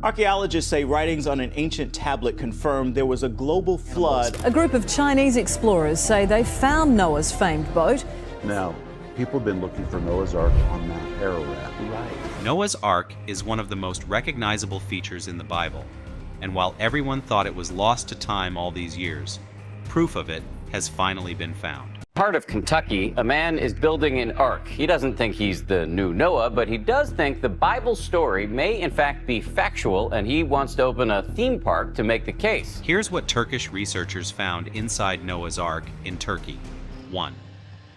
Archaeologists say writings on an ancient tablet confirmed there was a global flood. A group of Chinese explorers say they found Noah's famed boat. Now, people have been looking for Noah's Ark on Mount Ararat. Right. Noah's Ark is one of the most recognizable features in the Bible. And while everyone thought it was lost to time all these years, proof of it has finally been found. Part of Kentucky, a man is building an ark. He doesn't think he's the new Noah, but he does think the Bible story may in fact be factual, and he wants to open a theme park to make the case. Here's what Turkish researchers found inside Noah's Ark in Turkey. 1.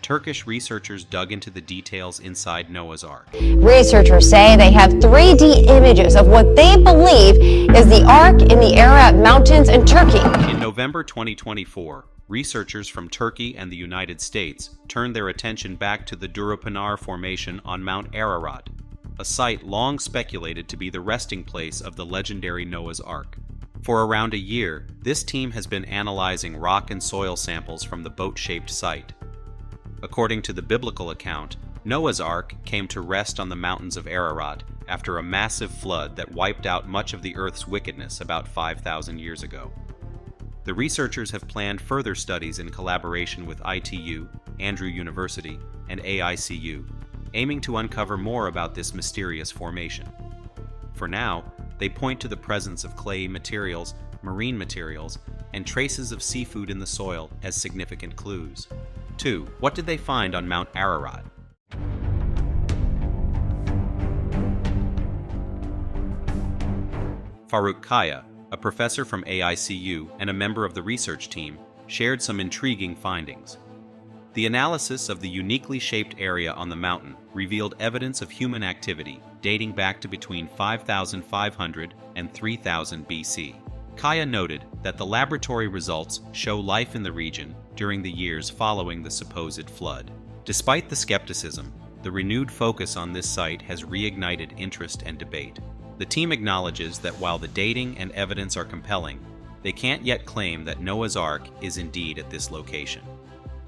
Turkish researchers dug into the details inside Noah's Ark. Researchers say they have 3D images of what they believe is the Ark in the Ararat Mountains in Turkey. In November 2024, researchers from Turkey and the United States turned their attention back to the Durupinar Formation on Mount Ararat, a site long speculated to be the resting place of the legendary Noah's Ark. For around a year, this team has been analyzing rock and soil samples from the boat-shaped site. According to the biblical account, Noah's Ark came to rest on the mountains of Ararat after a massive flood that wiped out much of the Earth's wickedness about 5,000 years ago. The researchers have planned further studies in collaboration with ITU, Andrew University, and AICU, aiming to uncover more about this mysterious formation. For now, they point to the presence of clayey materials, marine materials, and traces of seafood in the soil as significant clues. 2. What did they find on Mount Ararat? Farooq Kaya, a professor from AICU and a member of the research team, shared some intriguing findings. The analysis of the uniquely shaped area on the mountain revealed evidence of human activity dating back to between 5,500 and 3,000 BC. Kaya noted that the laboratory results show life in the region during the years following the supposed flood. Despite the skepticism, the renewed focus on this site has reignited interest and debate. The team acknowledges that while the dating and evidence are compelling, they can't yet claim that Noah's Ark is indeed at this location.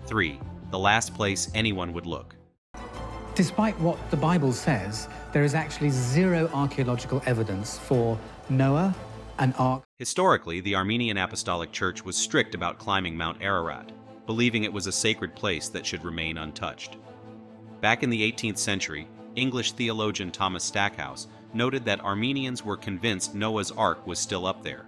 3. The last place anyone would look. Despite what the Bible says, there is actually zero archaeological evidence for Noah, an ark. Historically, the Armenian Apostolic Church was strict about climbing Mount Ararat, believing it was a sacred place that should remain untouched. Back in the 18th century, English theologian Thomas Stackhouse noted that Armenians were convinced Noah's Ark was still up there,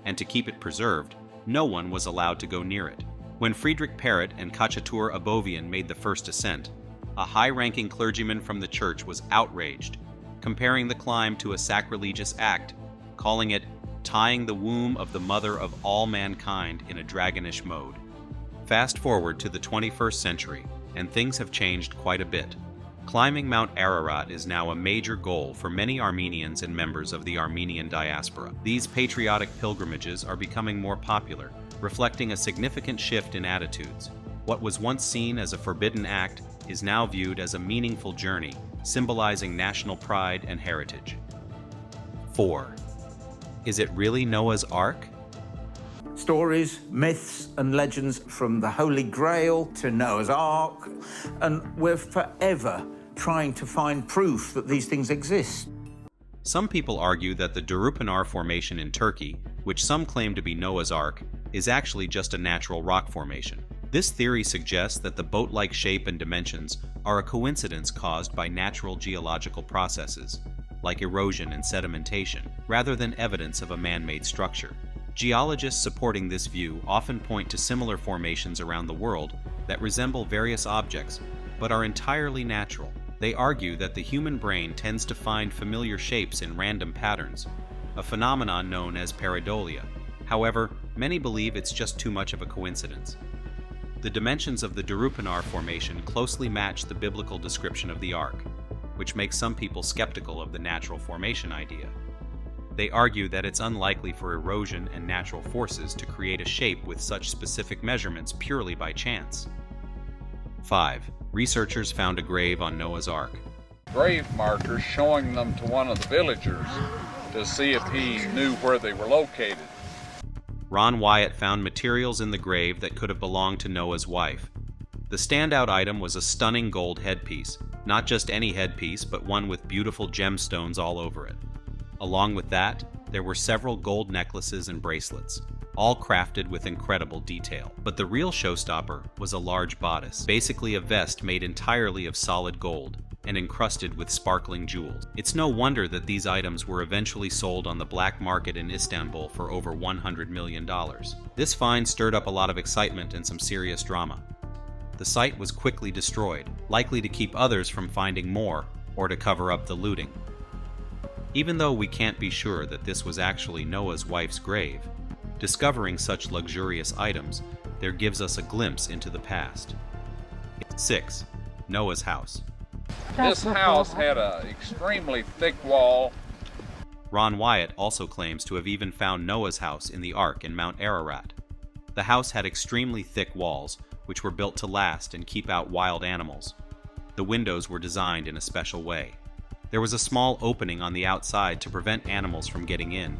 and to keep it preserved, no one was allowed to go near it. When Friedrich Parrott and Kachatur Abovian made the first ascent, a high-ranking clergyman from the church was outraged, comparing the climb to a sacrilegious act, calling it tying the womb of the mother of all mankind in a dragonish mode. Fast forward to the 21st century, and things have changed quite a bit. Climbing Mount Ararat is now a major goal for many Armenians and members of the Armenian diaspora. These patriotic pilgrimages are becoming more popular, reflecting a significant shift in attitudes. What was once seen as a forbidden act is now viewed as a meaningful journey, symbolizing national pride and heritage. 4. Is it really Noah's Ark? Stories, myths, and legends from the Holy Grail to Noah's Ark, and we're forever trying to find proof that these things exist. Some people argue that the Durupinar Formation in Turkey, which some claim to be Noah's Ark, is actually just a natural rock formation. This theory suggests that the boat-like shape and dimensions are a coincidence caused by natural geological processes, like erosion and sedimentation, rather than evidence of a man-made structure. Geologists supporting this view often point to similar formations around the world that resemble various objects, but are entirely natural. They argue that the human brain tends to find familiar shapes in random patterns, a phenomenon known as pareidolia. However, many believe it's just too much of a coincidence. The dimensions of the Durupinar Formation closely match the biblical description of the Ark, which makes some people skeptical of the natural formation idea. They argue that it's unlikely for erosion and natural forces to create a shape with such specific measurements purely by chance. 5. Researchers found a grave on Noah's Ark. Grave markers showing them to one of the villagers to see if he knew where they were located. Ron Wyatt found materials in the grave that could have belonged to Noah's wife. The standout item was a stunning gold headpiece, not just any headpiece, but one with beautiful gemstones all over it. Along with that, there were several gold necklaces and bracelets, all crafted with incredible detail. But the real showstopper was a large bodice, basically a vest made entirely of solid gold and encrusted with sparkling jewels. It's no wonder that these items were eventually sold on the black market in Istanbul for over $100 million. This find stirred up a lot of excitement and some serious drama. The site was quickly destroyed, likely to keep others from finding more or to cover up the looting. Even though we can't be sure that this was actually Noah's wife's grave, discovering such luxurious items there gives us a glimpse into the past. 6. Noah's house. This house had an extremely thick wall. Ron Wyatt also claims to have even found Noah's house in the Ark in Mount Ararat. The house had extremely thick walls, which were built to last and keep out wild animals. The windows were designed in a special way. There was a small opening on the outside to prevent animals from getting in,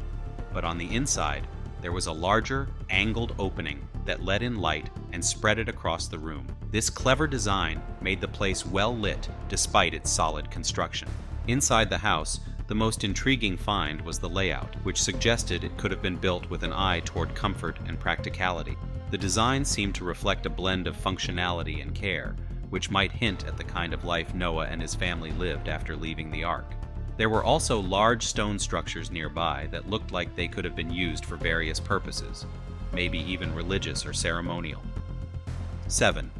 but on the inside, there was a larger, angled opening that let in light and spread it across the room. This clever design made the place well lit despite its solid construction. Inside the house, the most intriguing find was the layout, which suggested it could have been built with an eye toward comfort and practicality. The design seemed to reflect a blend of functionality and care, which might hint at the kind of life Noah and his family lived after leaving the Ark. There were also large stone structures nearby that looked like they could have been used for various purposes, maybe even religious or ceremonial. 7.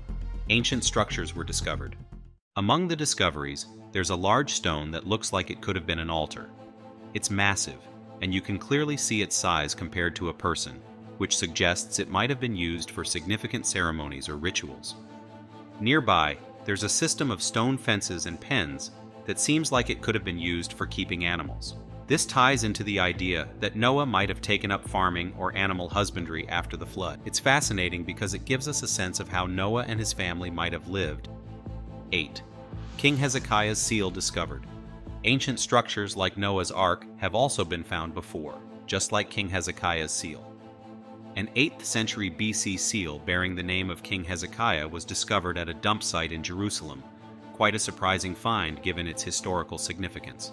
Ancient structures were discovered. Among the discoveries, there's a large stone that looks like it could have been an altar. It's massive, and you can clearly see its size compared to a person, which suggests it might have been used for significant ceremonies or rituals. Nearby, there's a system of stone fences and pens that seems like it could have been used for keeping animals. This ties into the idea that Noah might have taken up farming or animal husbandry after the flood. It's fascinating because it gives us a sense of how Noah and his family might have lived. 8. King Hezekiah's seal discovered. Ancient structures like Noah's Ark have also been found before, just like King Hezekiah's seal. An 8th century BC seal bearing the name of King Hezekiah was discovered at a dump site in Jerusalem, quite a surprising find given its historical significance.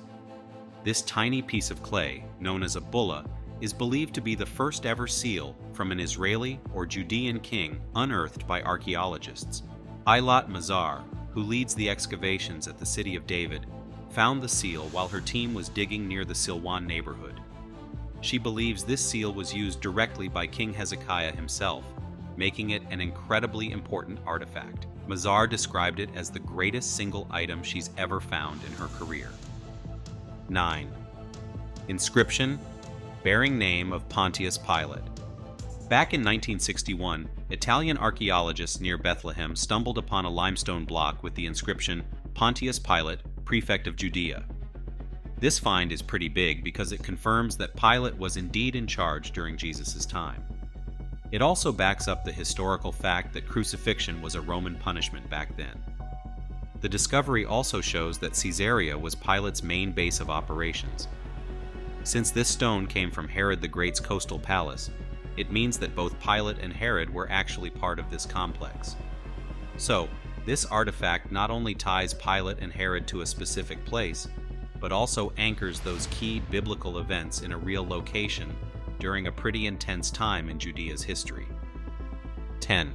This tiny piece of clay, known as a bulla, is believed to be the first ever seal from an Israeli or Judean king unearthed by archaeologists. Eilat Mazar, who leads the excavations at the city of David, found the seal while her team was digging near the Silwan neighborhood. She believes this seal was used directly by King Hezekiah himself, making it an incredibly important artifact. Mazar described it as the greatest single item she's ever found in her career. 9. Inscription bearing name of Pontius Pilate. Back in 1961, Italian archaeologists near Bethlehem stumbled upon a limestone block with the inscription Pontius Pilate, Prefect of Judea. This find is pretty big because it confirms that Pilate was indeed in charge during Jesus' time. It also backs up the historical fact that crucifixion was a Roman punishment back then. The discovery also shows that Caesarea was Pilate's main base of operations. Since this stone came from Herod the Great's coastal palace, it means that both Pilate and Herod were actually part of this complex. So, this artifact not only ties Pilate and Herod to a specific place, but also anchors those key biblical events in a real location during a pretty intense time in Judea's history. 10.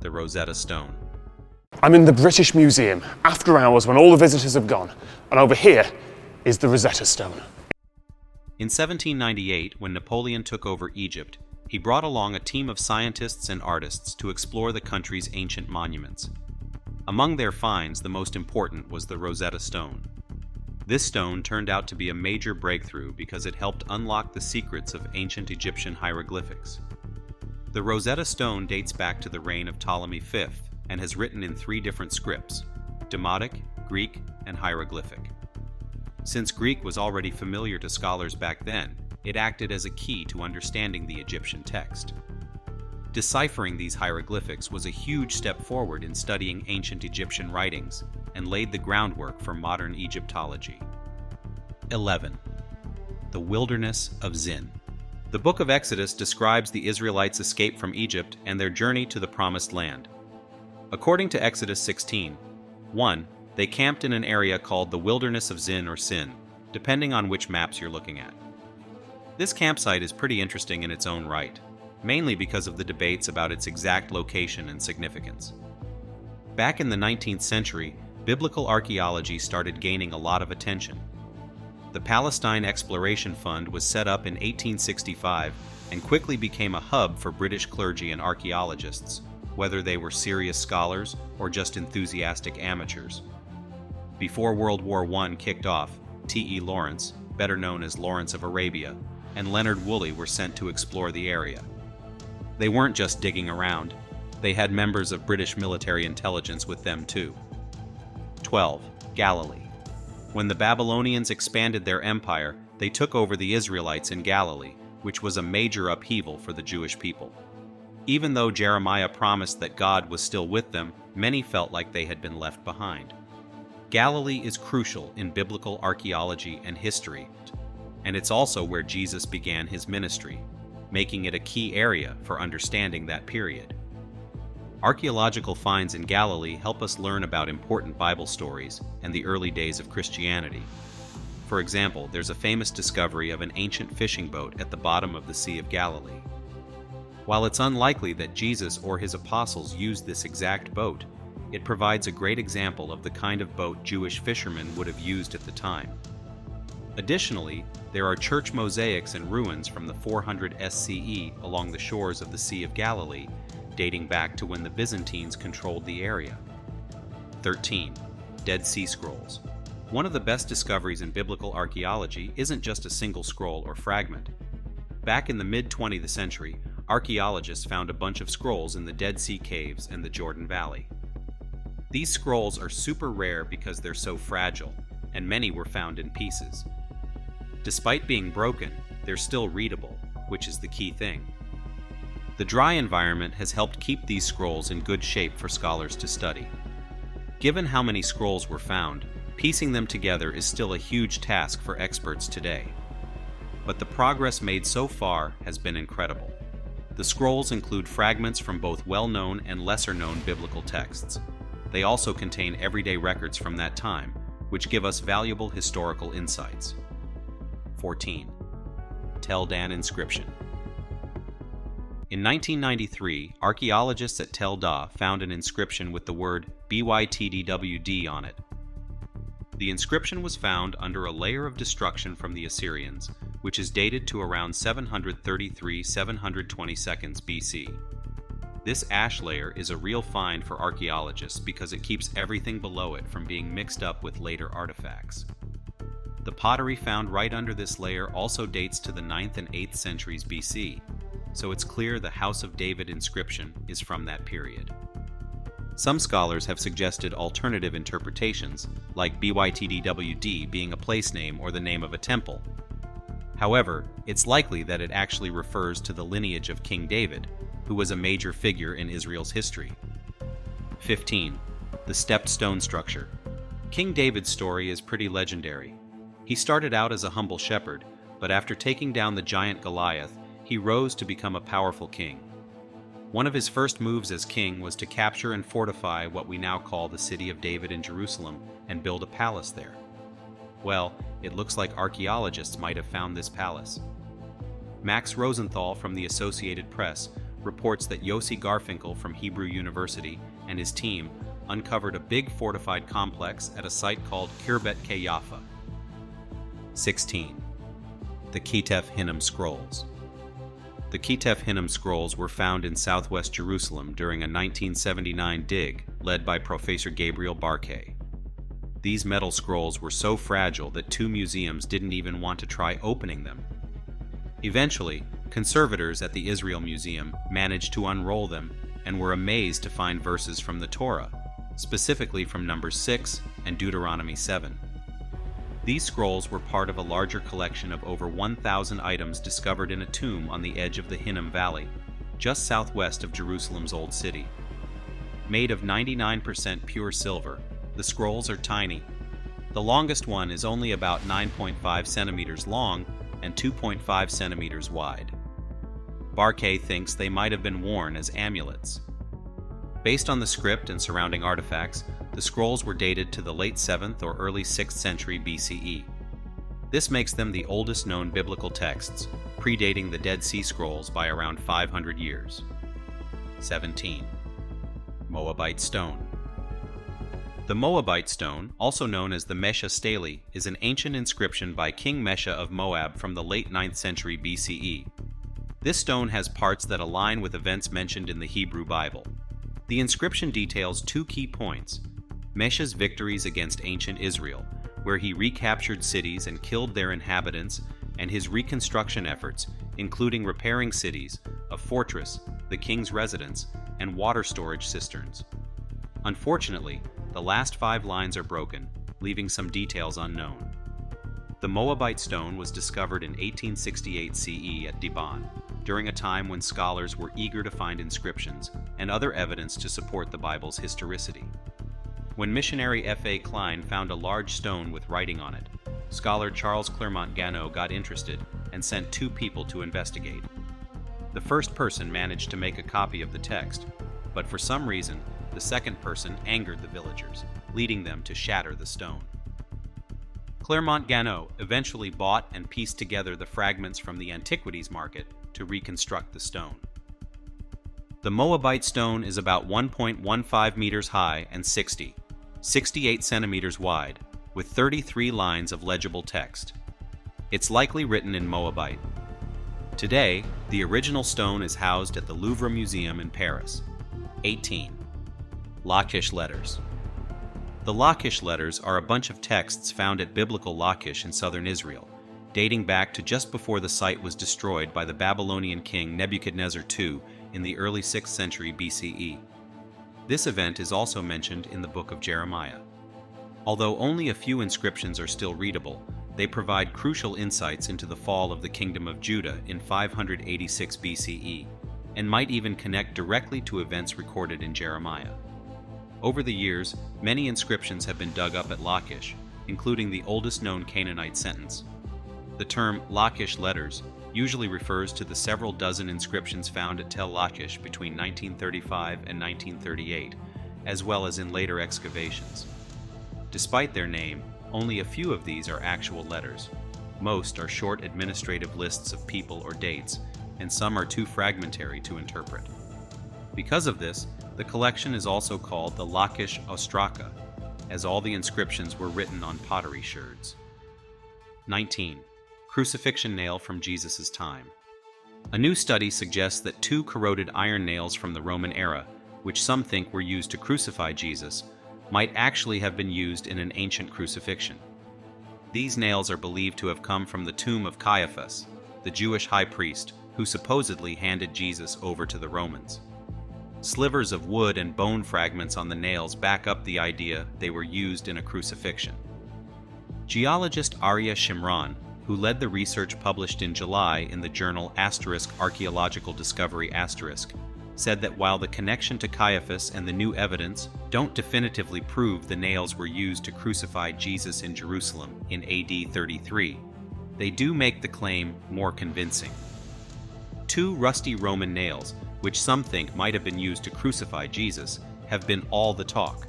The Rosetta Stone. I'm in the British Museum, after hours when all the visitors have gone, and over here is the Rosetta Stone. In 1798, when Napoleon took over Egypt, he brought along a team of scientists and artists to explore the country's ancient monuments. Among their finds, the most important was the Rosetta Stone. This stone turned out to be a major breakthrough because it helped unlock the secrets of ancient Egyptian hieroglyphics. The Rosetta Stone dates back to the reign of Ptolemy V and has written in 3 different scripts: Demotic, Greek, and hieroglyphic. Since Greek was already familiar to scholars back then, it acted as a key to understanding the Egyptian text. Deciphering these hieroglyphics was a huge step forward in studying ancient Egyptian writings and laid the groundwork for modern Egyptology. 11. The Wilderness of Zin. The book of Exodus describes the Israelites' escape from Egypt and their journey to the Promised Land. According to Exodus 16:1, they camped in an area called the Wilderness of Zin or Sin, depending on which maps you're looking at. This campsite is pretty interesting in its own right, mainly because of the debates about its exact location and significance. Back in the 19th century, biblical archaeology started gaining a lot of attention. The Palestine Exploration Fund was set up in 1865 and quickly became a hub for British clergy and archaeologists, whether they were serious scholars or just enthusiastic amateurs. Before World War I kicked off, T.E. Lawrence, better known as Lawrence of Arabia, and Leonard Woolley were sent to explore the area. They weren't just digging around, they had members of British military intelligence with them too. 12. Galilee. When the Babylonians expanded their empire, they took over the Israelites in Galilee, which was a major upheaval for the Jewish people. Even though Jeremiah promised that God was still with them, many felt like they had been left behind. Galilee is crucial in biblical archaeology and history, and it's also where Jesus began his ministry, making it a key area for understanding that period. Archaeological finds in Galilee help us learn about important Bible stories and the early days of Christianity. For example, there's a famous discovery of an ancient fishing boat at the bottom of the Sea of Galilee. While it's unlikely that Jesus or his apostles used this exact boat, it provides a great example of the kind of boat Jewish fishermen would have used at the time. Additionally, there are church mosaics and ruins from the 400 SCE along the shores of the Sea of Galilee, dating back to when the Byzantines controlled the area. 13. Dead Sea Scrolls. One of the best discoveries in biblical archaeology isn't just a single scroll or fragment. Back in the mid-20th century, archaeologists found a bunch of scrolls in the Dead Sea Caves and the Jordan Valley. These scrolls are super rare because they're so fragile, and many were found in pieces. Despite being broken, they're still readable, which is the key thing. The dry environment has helped keep these scrolls in good shape for scholars to study. Given how many scrolls were found, piecing them together is still a huge task for experts today. But the progress made so far has been incredible. The scrolls include fragments from both well-known and lesser-known biblical texts. They also contain everyday records from that time, which give us valuable historical insights. 14. Tel Dan inscription. In 1993, archaeologists at Tel Da found an inscription with the word BYTDWD on it. The inscription was found under a layer of destruction from the Assyrians, which is dated to around 733-722 BC. This ash layer is a real find for archaeologists because it keeps everything below it from being mixed up with later artifacts. The pottery found right under this layer also dates to the 9th and 8th centuries BC, so it's clear the House of David inscription is from that period. Some scholars have suggested alternative interpretations, like BYTDWD being a place name or the name of a temple. However, it's likely that it actually refers to the lineage of King David, who was a major figure in Israel's history. 15. The stepped stone structure. King David's story is pretty legendary. He started out as a humble shepherd, but after taking down the giant Goliath, he rose to become a powerful king. One of his first moves as king was to capture and fortify what we now call the city of David in Jerusalem and build a palace there. Well, it looks like archaeologists might have found this palace. Max Rosenthal from the Associated Press reports that Yossi Garfinkel from Hebrew University and his team uncovered a big fortified complex at a site called Khirbet Yafa. 16. The Ketef Hinnom Scrolls. The Ketef Hinnom Scrolls were found in southwest Jerusalem during a 1979 dig led by Professor Gabriel Barkay. These metal scrolls were so fragile that 2 museums didn't even want to try opening them. Eventually, conservators at the Israel Museum managed to unroll them and were amazed to find verses from the Torah, specifically from Numbers 6 and Deuteronomy 7. These scrolls were part of a larger collection of over 1,000 items discovered in a tomb on the edge of the Hinnom Valley, just southwest of Jerusalem's Old City. Made of 99% pure silver, the scrolls are tiny. The longest one is only about 9.5 centimeters long and 2.5 centimeters wide. Barkay thinks they might have been worn as amulets. Based on the script and surrounding artifacts, the scrolls were dated to the late 7th or early 6th century BCE. This makes them the oldest known biblical texts, predating the Dead Sea Scrolls by around 500 years. 17. Moabite Stone. The Moabite stone, also known as the Mesha Stele, is an ancient inscription by King Mesha of Moab from the late 9th century BCE. This stone has parts that align with events mentioned in the Hebrew Bible. The inscription details two key points: Mesha's victories against ancient Israel, where he recaptured cities and killed their inhabitants, and his reconstruction efforts, including repairing cities, a fortress, the king's residence, and water storage cisterns. Unfortunately, the last 5 lines are broken, leaving some details unknown. The Moabite stone was discovered in 1868 CE at Dibon, during a time when scholars were eager to find inscriptions and other evidence to support the Bible's historicity. When missionary F.A. Klein found a large stone with writing on it, scholar Charles Clermont Ganneau got interested and sent 2 people to investigate. The first person managed to make a copy of the text, but for some reason, the second person angered the villagers, leading them to shatter the stone. Clermont Ganneau eventually bought and pieced together the fragments from the antiquities market to reconstruct the stone. The Moabite stone is about 1.15 meters high and 68 centimeters wide, with 33 lines of legible text. It's likely written in Moabite. Today, the original stone is housed at the Louvre Museum in Paris. 18. Lachish letters. The Lachish letters are a bunch of texts found at biblical Lachish in southern Israel, dating back to just before the site was destroyed by the Babylonian king Nebuchadnezzar II in the early 6th century BCE. This event is also mentioned in the book of Jeremiah. Although only a few inscriptions are still readable, they provide crucial insights into the fall of the kingdom of Judah in 586 BCE, and might even connect directly to events recorded in Jeremiah. Over the years, many inscriptions have been dug up at Lachish, including the oldest known Canaanite sentence. The term Lachish letters usually refers to the several dozen inscriptions found at Tel Lachish between 1935 and 1938, as well as in later excavations. Despite their name, only a few of these are actual letters. Most are short administrative lists of people or dates, and some are too fragmentary to interpret. Because of this, the collection is also called the Lachish Ostraka, as all the inscriptions were written on pottery sherds. 19. Crucifixion nail from Jesus' time. A new study suggests that 2 corroded iron nails from the Roman era, which some think were used to crucify Jesus, might actually have been used in an ancient crucifixion. These nails are believed to have come from the tomb of Caiaphas, the Jewish high priest who supposedly handed Jesus over to the Romans. Slivers of wood and bone fragments on the nails back up the idea they were used in a crucifixion. Geologist Aryeh Shimron, who led the research published in July in the journal Archaeological Discovery *, said that while the connection to Caiaphas and the new evidence don't definitively prove the nails were used to crucify Jesus in Jerusalem in AD 33, they do make the claim more convincing. 2 rusty Roman nails, which some think might have been used to crucify Jesus, have been all the talk.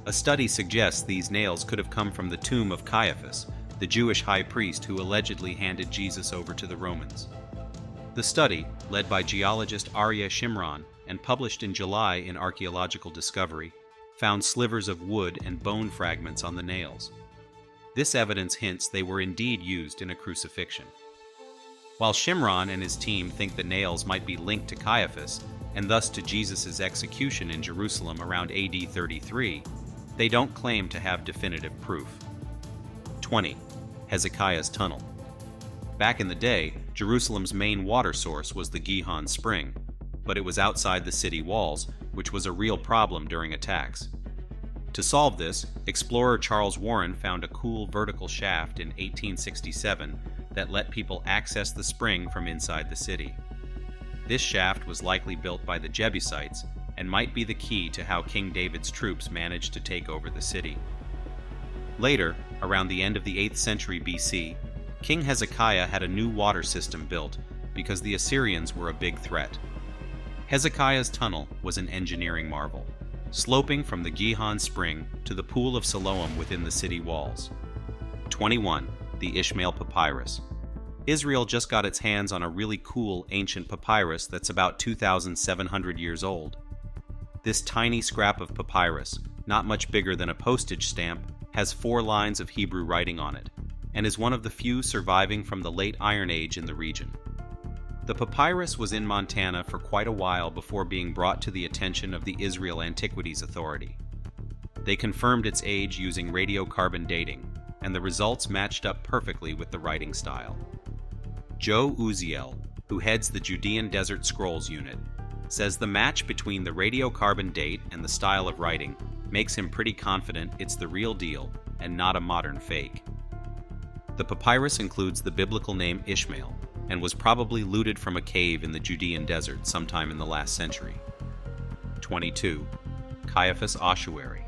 A study suggests these nails could have come from the tomb of Caiaphas, the Jewish high priest who allegedly handed Jesus over to the Romans. The study, led by geologist Aryeh Shimron and published in July in Archaeological Discovery, found slivers of wood and bone fragments on the nails. This evidence hints they were indeed used in a crucifixion. While Shimron and his team think the nails might be linked to Caiaphas, and thus to Jesus' execution in Jerusalem around AD 33, they don't claim to have definitive proof. 20. Hezekiah's Tunnel. Back in the day, Jerusalem's main water source was the Gihon Spring, but it was outside the city walls, which was a real problem during attacks. To solve this, explorer Charles Warren found a cool vertical shaft in 1867 that let people access the spring from inside the city. This shaft was likely built by the Jebusites and might be the key to how King David's troops managed to take over the city. Later, around the end of the 8th century BC, King Hezekiah had a new water system built because the Assyrians were a big threat. Hezekiah's tunnel was an engineering marvel, sloping from the Gihon Spring to the Pool of Siloam within the city walls. 21. the Ishmael Papyrus. Israel just got its hands on a really cool ancient papyrus that's about 2,700 years old. This tiny scrap of papyrus, not much bigger than a postage stamp, has 4 lines of Hebrew writing on it, and is one of the few surviving from the late Iron Age in the region. The papyrus was in Montana for quite a while before being brought to the attention of the Israel Antiquities Authority. They confirmed its age using radiocarbon dating, and the results matched up perfectly with the writing style. Joe Uziel, who heads the Judean Desert Scrolls Unit, says the match between the radiocarbon date and the style of writing makes him pretty confident it's the real deal and not a modern fake. The papyrus includes the biblical name Ishmael and was probably looted from a cave in the Judean desert sometime in the last century. 22. Caiaphas Ossuary.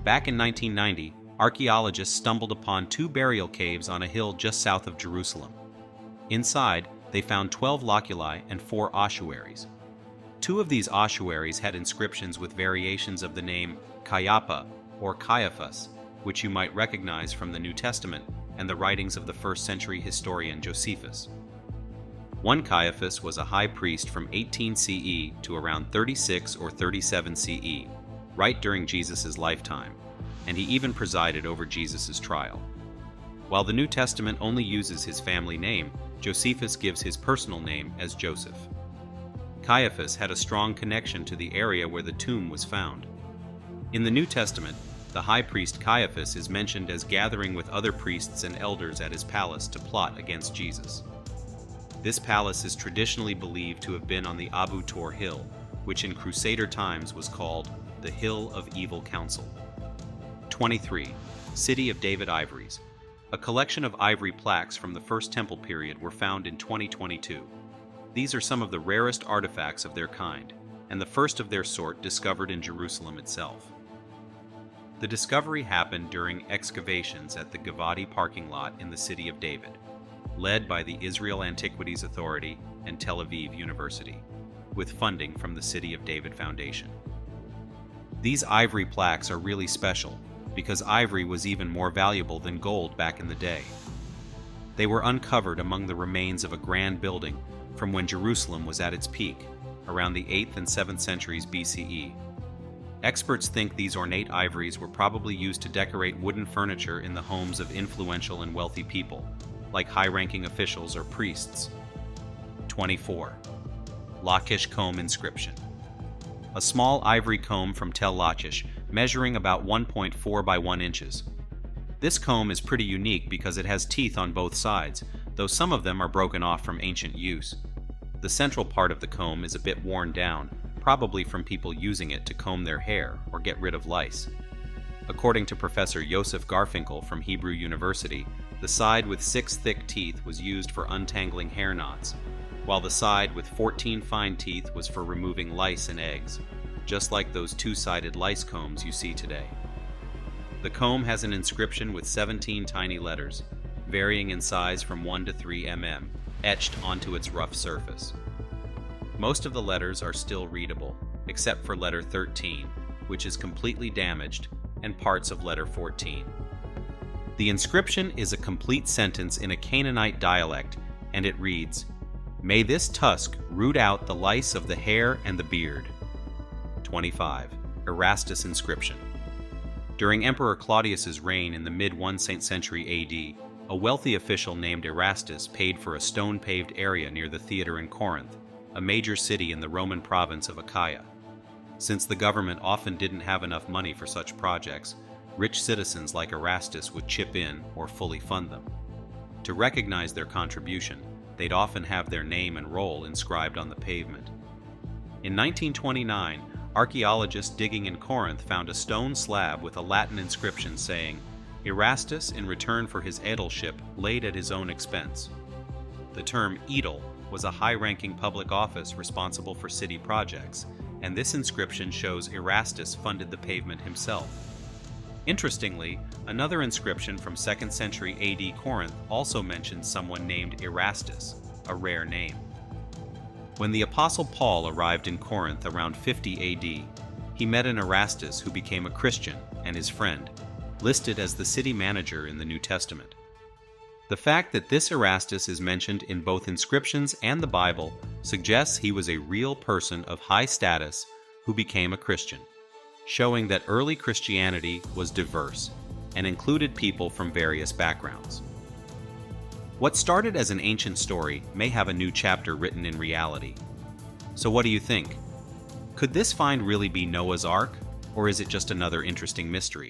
Back in 1990, archaeologists stumbled upon 2 burial caves on a hill just south of Jerusalem. Inside, they found 12 loculi and 4 ossuaries. 2 of these ossuaries had inscriptions with variations of the name Caiapha or Caiaphas, which you might recognize from the New Testament and the writings of the 1st century historian Josephus. One Caiaphas was a high priest from 18 CE to around 36 or 37 CE, right during Jesus' lifetime, and he even presided over Jesus' trial. While the New Testament only uses his family name, Josephus gives his personal name as Joseph. Caiaphas had a strong connection to the area where the tomb was found. In the New Testament, the high priest Caiaphas is mentioned as gathering with other priests and elders at his palace to plot against Jesus. This palace is traditionally believed to have been on the Abu Tor Hill, which in Crusader times was called the Hill of Evil Counsel. 23. City of David Ivories. A collection of ivory plaques from the First Temple period were found in 2022. These are some of the rarest artifacts of their kind, and the first of their sort discovered in Jerusalem itself. The discovery happened during excavations at the Givati parking lot in the city of David, led by the Israel Antiquities Authority and Tel Aviv University, with funding from the City of David Foundation. These ivory plaques are really special because ivory was even more valuable than gold back in the day. They were uncovered among the remains of a grand building from when Jerusalem was at its peak, around the 8th and 7th centuries BCE. Experts think these ornate ivories were probably used to decorate wooden furniture in the homes of influential and wealthy people, like high-ranking officials or priests. 24. Lachish comb inscription. A small ivory comb from Tel Lachish, measuring about 1.4 by 1 inches. This comb is pretty unique because it has teeth on both sides, though some of them are broken off from ancient use. The central part of the comb is a bit worn down, probably from people using it to comb their hair or get rid of lice. According to Professor Yosef Garfinkel from Hebrew University, the side with 6 thick teeth was used for untangling hair knots, while the side with 14 fine teeth was for removing lice and eggs, just like those 2-sided lice combs you see today. The comb has an inscription with 17 tiny letters, varying in size from 1 to 3 mm, etched onto its rough surface. Most of the letters are still readable, except for letter 13, which is completely damaged, and parts of letter 14. The inscription is a complete sentence in a Canaanite dialect, and it reads, "May this tusk root out the lice of the hair and the beard." 25. Erastus inscription. During Emperor Claudius's reign in the mid-1st century AD, a wealthy official named Erastus paid for a stone-paved area near the theater in Corinth, a major city in the Roman province of Achaia. Since the government often didn't have enough money for such projects, rich citizens like Erastus would chip in or fully fund them. To recognize their contribution, they'd often have their name and role inscribed on the pavement. In 1929, archaeologists digging in Corinth found a stone slab with a Latin inscription saying, "Erastus, in return for his aedileship, laid at his own expense." The term aedile was a high-ranking public office responsible for city projects, and this inscription shows Erastus funded the pavement himself. Interestingly, another inscription from 2nd century AD Corinth also mentions someone named Erastus, a rare name. When the Apostle Paul arrived in Corinth around 50 AD, he met an Erastus who became a Christian and his friend, listed as the city manager in the New Testament. The fact that this Erastus is mentioned in both inscriptions and the Bible suggests he was a real person of high status who became a Christian, showing that early Christianity was diverse and included people from various backgrounds. What started as an ancient story may have a new chapter written in reality. So what do you think? Could this find really be Noah's Ark, or is it just another interesting mystery?